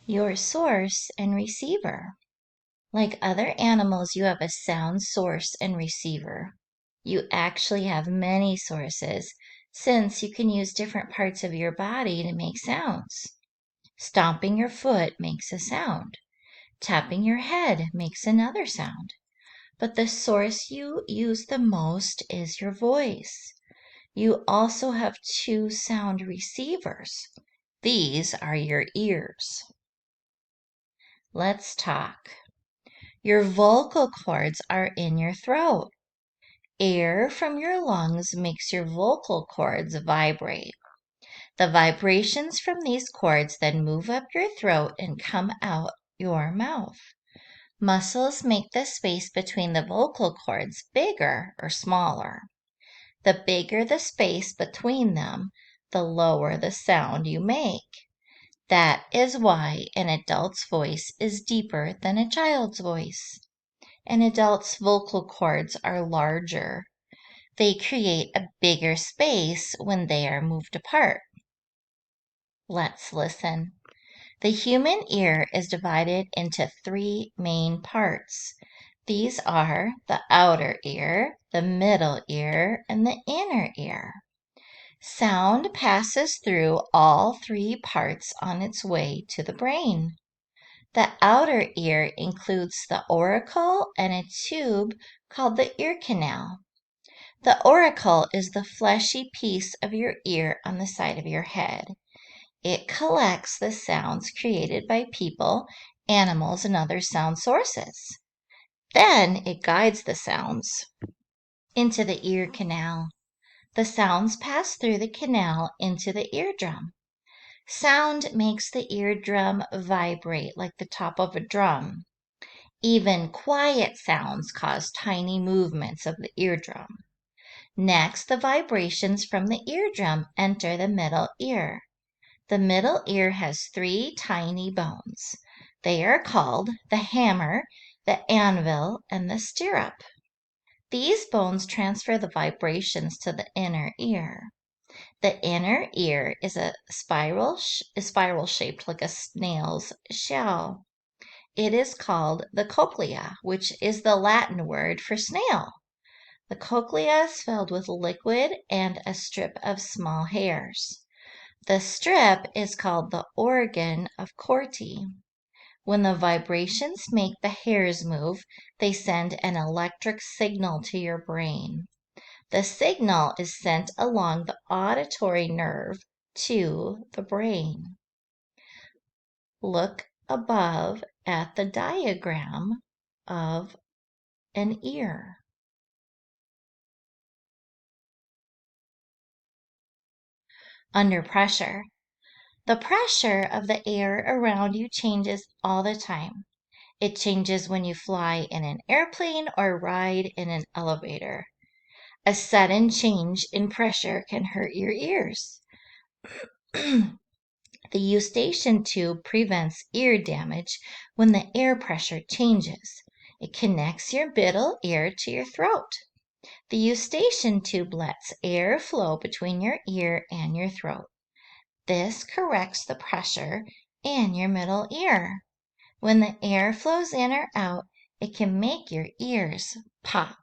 Your source and receiver. Like other animals, you have a sound source and receiver. You actually have many sources, since you can use different parts of your body to make sounds. Stomping your foot makes a sound. Tapping your head makes another sound. But the source you use the most is your voice. You also have two sound receivers. These are your ears. Let's talk. Your vocal cords are in your throat. Air from your lungs makes your vocal cords vibrate. The vibrations from these cords then move up your throat and come out your mouth. Muscles make the space between the vocal cords bigger or smaller. The bigger the space between them, the lower the sound you make. That is why an adult's voice is deeper than a child's voice. An adult's vocal cords are larger. They create a bigger space when they are moved apart. Let's listen. The human ear is divided into three main parts. These are the outer ear, the middle ear, and the inner ear. Sound passes through all three parts on its way to the brain. The outer ear includes the auricle and a tube called the ear canal. The auricle is the fleshy piece of your ear on the side of your head. It collects the sounds created by people, animals, and other sound sources. Then it guides the sounds into the ear canal. The sounds pass through the canal into the eardrum. Sound makes the eardrum vibrate like the top of a drum. Even quiet sounds cause tiny movements of the eardrum. Next, the vibrations from the eardrum enter the middle ear. The middle ear has three tiny bones. They are called the hammer, the anvil, and the stirrup. These bones transfer the vibrations to the inner ear. The inner ear is a spiral shaped like a snail's shell. It is called the cochlea, which is the Latin word for snail. The cochlea is filled with liquid and a strip of small hairs. The strip is called the organ of Corti. When the vibrations make the hairs move, they send an electric signal to your brain. The signal is sent along the auditory nerve to the brain. Look above at the diagram of an ear. Under pressure. The pressure of the air around you changes all the time. It changes when you fly in an airplane or ride in an elevator. A sudden change in pressure can hurt your ears. The Eustachian Tube prevents ear damage when the air pressure changes. It connects your middle ear to your throat. The Eustachian Tube lets air flow between your ear and your throat. This corrects the pressure in your middle ear. When the air flows in or out, it can make your ears pop.